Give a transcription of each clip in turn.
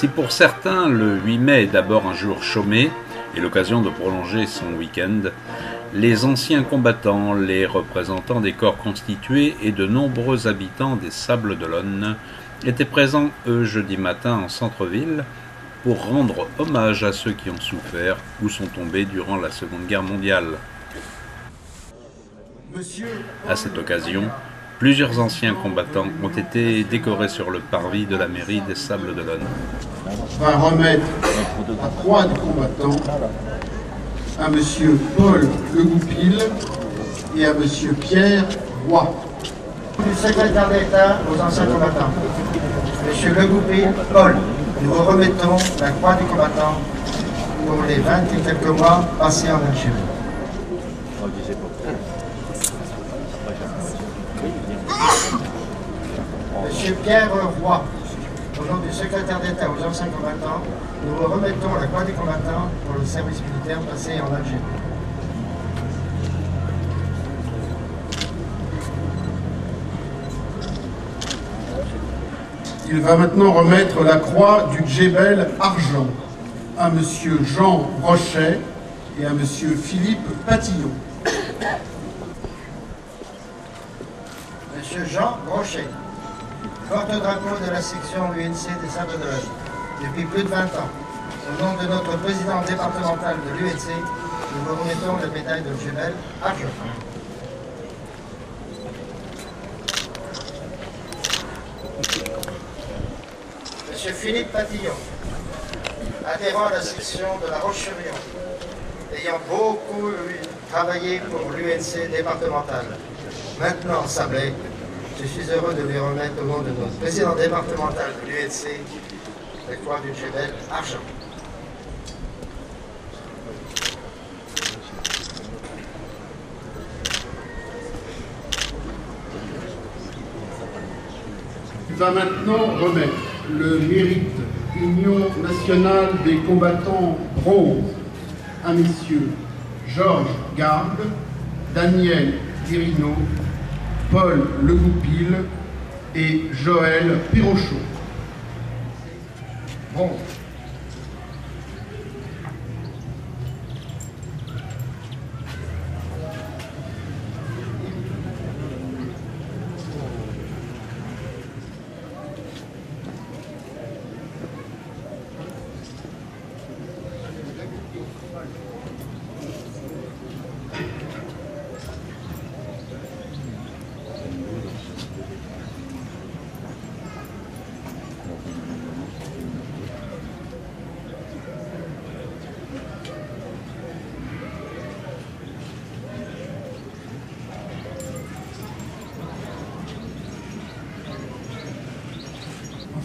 Si pour certains, le 8 mai est d'abord un jour chômé et l'occasion de prolonger son week-end, les anciens combattants, les représentants des corps constitués et de nombreux habitants des Sables-d'Olonne étaient présents, eux, jeudi matin en centre-ville pour rendre hommage à ceux qui ont souffert ou sont tombés durant la Seconde Guerre mondiale. À cette occasion, plusieurs anciens combattants ont été décorés sur le parvis de la mairie des Sables-d'Olonne. Va remettre la croix du combattant à M. Paul Le Goupil et à M. Pierre Roy. Du secrétaire d'État aux anciens combattants. M. Le Goupil, Paul, nous vous remettons la croix du combattant pour les 20 et quelques mois passés en Algérie. M. Pierre Roy, au nom du secrétaire d'État aux anciens combattants, nous vous remettons la croix du combattant pour le service militaire passé en Algérie. Il va maintenant remettre la croix du Djebel Argent à M. Jean Brochet et à M. Philippe Patillon. M. Jean Brochet, porte-drapeau de la section UNC des Sables-d'Olonne depuis plus de 20 ans. Au nom de notre président départemental de l'UNC, nous vous remettons la médaille de Djebel Argent. M. Philippe Patillon, adhérent à la section de la Roche-sur-Yon, ayant beaucoup travaillé pour l'UNC départementale, maintenant sablé, je suis heureux de lui remettre au nom de notre président départemental de l'UNC la croix du Djebel Argent. Il va maintenant remettre le mérite Union nationale des combattants bronze à messieurs Georges Garde, Daniel Guérino, Paul Le Goupil et Joël Pirochot. Bon.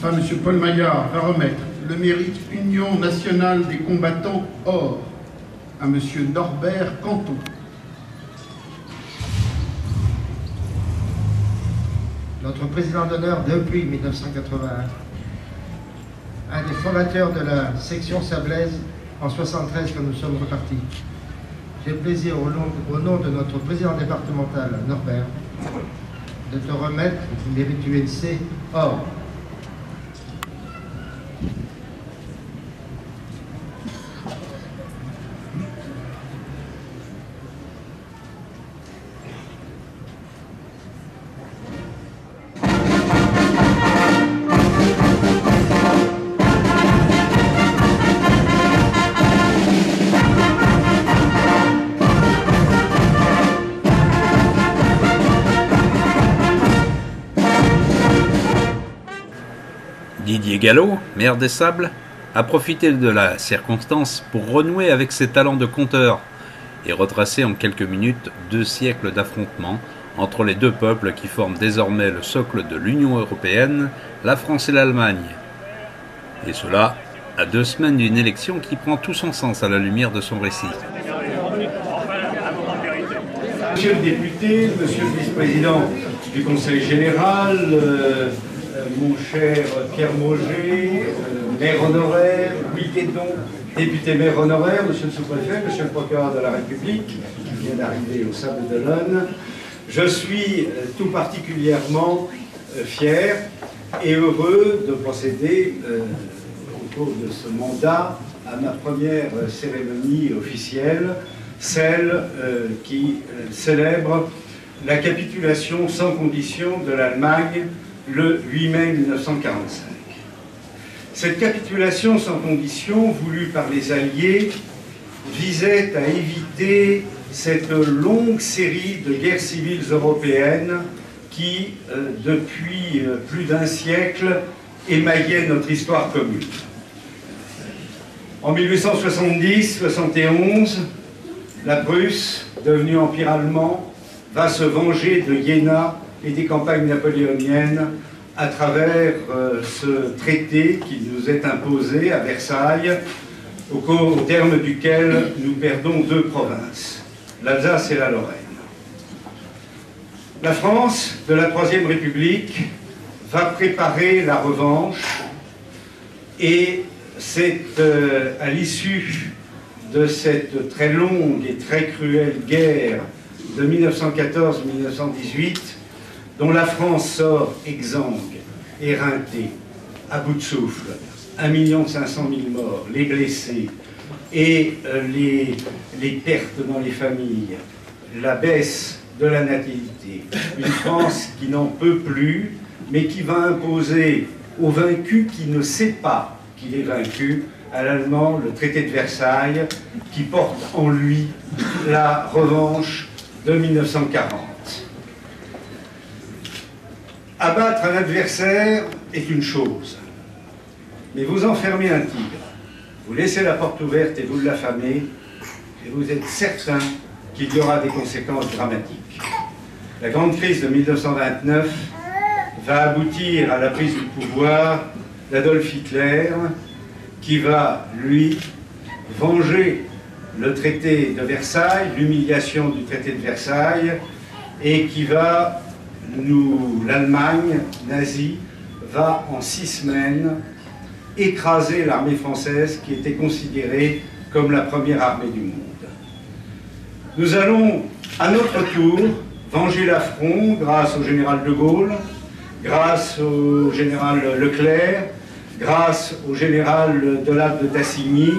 Enfin, M. Paul Maillard va remettre le mérite Union nationale des combattants or à M. Norbert Canton. Notre président d'honneur depuis 1981, un des fondateurs de la section sablaise en 1973 quand nous sommes repartis. J'ai le plaisir au nom de notre président départemental Norbert de te remettre le mérite UNC or. Didier Gallo, maire des Sables, a profité de la circonstance pour renouer avec ses talents de conteur et retracer en quelques minutes 2 siècles d'affrontements entre les deux peuples qui forment désormais le socle de l'Union européenne, la France et l'Allemagne. Et cela à 2 semaines d'une élection qui prend tout son sens à la lumière de son récit. Monsieur le député, monsieur le vice-président du Conseil général, mon cher Pierre Mauger, maire honoraire, Louis Guédon, député maire honoraire, monsieur le sous-préfet, monsieur le procureur de la République, qui vient d'arriver au Sables-d'Olonne, je suis tout particulièrement fier et heureux de procéder au cours de ce mandat à ma première cérémonie officielle, celle qui célèbre la capitulation sans condition de l'Allemagne le 8 mai 1945. Cette capitulation sans condition, voulue par les Alliés, visait à éviter cette longue série de guerres civiles européennes qui, depuis plus d'un siècle, émaillait notre histoire commune. En 1870-71, la Prusse, devenue empire allemand, va se venger de Iéna et des campagnes napoléoniennes à travers ce traité qui nous est imposé à Versailles, au terme duquel nous perdons 2 provinces, l'Alsace et la Lorraine. La France de la Troisième République va préparer la revanche et c'est à l'issue de cette très longue et très cruelle guerre de 1914-1918 dont la France sort exsangue, éreintée, à bout de souffle, 1 500 000 morts, les blessés et les pertes dans les familles, la baisse de la natalité, une France qui n'en peut plus, mais qui va imposer au vaincu qui ne sait pas qu'il est vaincu, à l'Allemand, le traité de Versailles, qui porte en lui la revanche de 1940. Abattre un adversaire est une chose, mais vous enfermez un tigre, vous laissez la porte ouverte et vous l'affamez, et vous êtes certain qu'il y aura des conséquences dramatiques. La grande crise de 1929 va aboutir à la prise du pouvoir d'Adolf Hitler, qui va, lui, venger le traité de Versailles, l'humiliation du traité de Versailles, et qui va, l'Allemagne nazie, va en 6 semaines écraser l'armée française qui était considérée comme la première armée du monde. Nous allons, à notre tour, venger l'affront grâce au général de Gaulle, grâce au général Leclerc, grâce au général Delatte de Tassigny,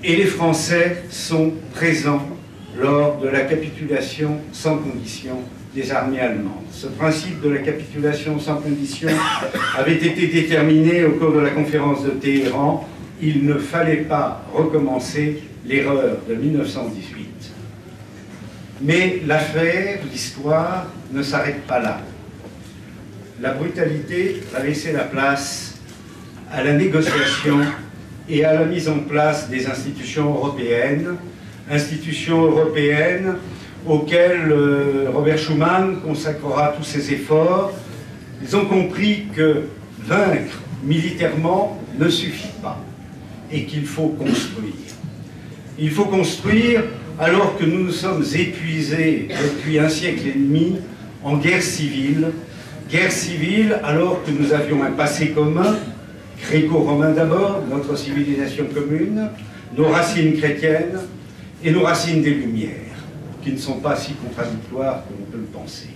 et les Français sont présents lors de la capitulation sans condition des armées allemandes. Ce principe de la capitulation sans condition avait été déterminé au cours de la conférence de Téhéran. Il ne fallait pas recommencer l'erreur de 1918. Mais l'affaire, l'histoire, ne s'arrête pas là. La brutalité va laisser la place à la négociation et à la mise en place des institutions européennes auxquelles Robert Schuman consacrera tous ses efforts. Ils ont compris que vaincre militairement ne suffit pas et qu'il faut construire. Il faut construire alors que nous nous sommes épuisés depuis un siècle et demi en guerre civile alors que nous avions un passé commun, gréco-romain d'abord, notre civilisation commune, nos racines chrétiennes et nos racines des Lumières, qui ne sont pas si contradictoires que l'on peut le penser.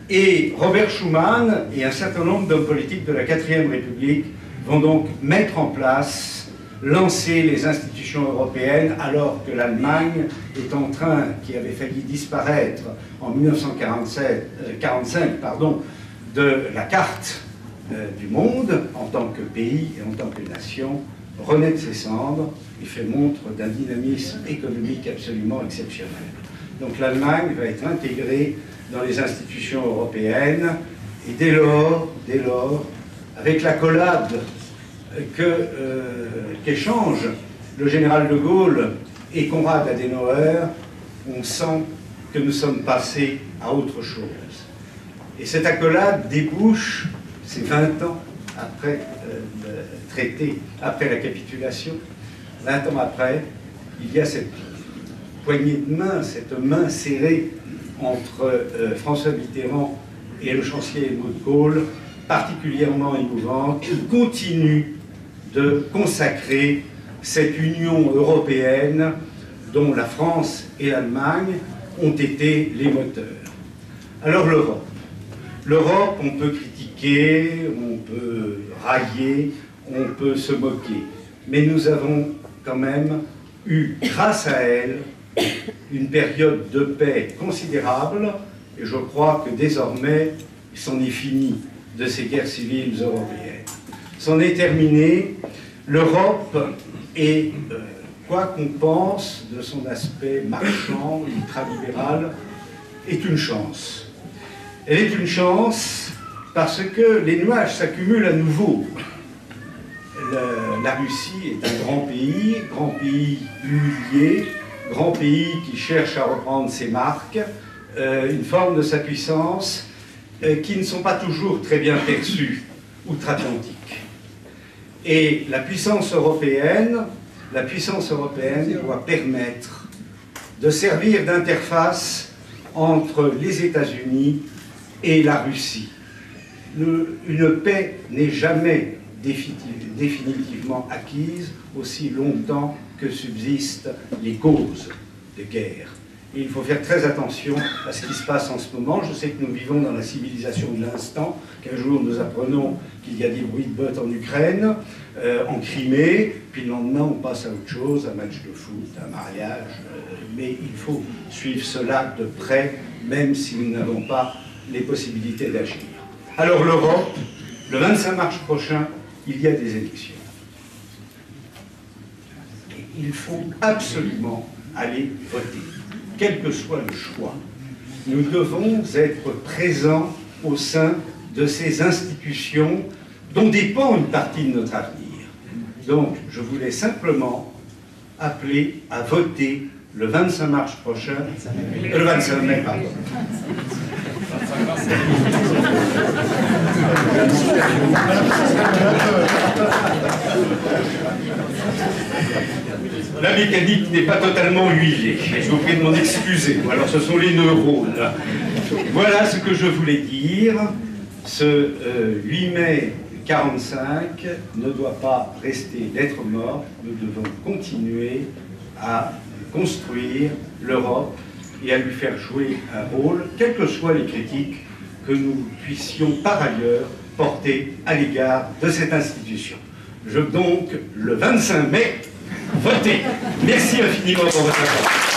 Et Robert Schuman et un certain nombre d'hommes politiques de la 4e République vont donc mettre en place, lancer les institutions européennes, alors que l'Allemagne est en train, qui avait failli disparaître en 1945, de la carte du monde, en tant que pays et en tant que nation, renaît de ses cendres et fait montre d'un dynamisme économique absolument exceptionnel. Donc l'Allemagne va être intégrée dans les institutions européennes, et dès lors, avec l'accolade qu'échangent le général de Gaulle et Konrad Adenauer, on sent que nous sommes passés à autre chose. Et cette accolade débouche, c'est 20 ans après le traité, après la capitulation, 20 ans après, il y a cette poignée de main, cette main serrée entre François Mitterrand et le chancelier Helmut Kohl, particulièrement émouvante, qui continue de consacrer cette Union européenne dont la France et l'Allemagne ont été les moteurs. Alors l'Europe. L'Europe, on peut critiquer, on peut railler, on peut se moquer. Mais nous avons quand même eu, grâce à elle, une période de paix considérable, et je crois que désormais, c'en est fini de ces guerres civiles européennes. C'en est terminé. L'Europe est, quoi qu'on pense de son aspect marchand, ultralibéral, est une chance. Elle est une chance parce que les nuages s'accumulent à nouveau. La Russie est un grand pays humilié, grand pays qui cherche à reprendre ses marques, une forme de sa puissance qui ne sont pas toujours très bien perçues outre-Atlantique. Et la puissance européenne doit permettre de servir d'interface entre les États-Unis et la Russie. Une paix n'est jamais définitivement acquise aussi longtemps que subsistent les causes de guerre. Et il faut faire très attention à ce qui se passe en ce moment. Je sais que nous vivons dans la civilisation de l'instant, qu'un jour nous apprenons qu'il y a des bruits de bottes en Ukraine, en Crimée, puis le lendemain on passe à autre chose, un match de foot, un mariage, mais il faut suivre cela de près, même si nous n'avons pas les possibilités d'agir. Alors l'Europe, le 25 mars prochain, il y a des élections. Et il faut absolument aller voter. Quel que soit le choix, nous devons être présents au sein de ces institutions dont dépend une partie de notre avenir. Donc, je voulais simplement appeler à voter le 25 mars prochain, le 25 mai, pardon. La mécanique n'est pas totalement huilée, je vous prie de m'en excuser. Alors ce sont les neurones. Voilà ce que je voulais dire. Ce 8 mai 45 ne doit pas rester lettre morte. Nous devons continuer à construire l'Europe et à lui faire jouer un rôle, quelles que soient les critiques que nous puissions par ailleurs porter à l'égard de cette institution. Donc, le 25 mai, votez. Merci infiniment pour votre attention.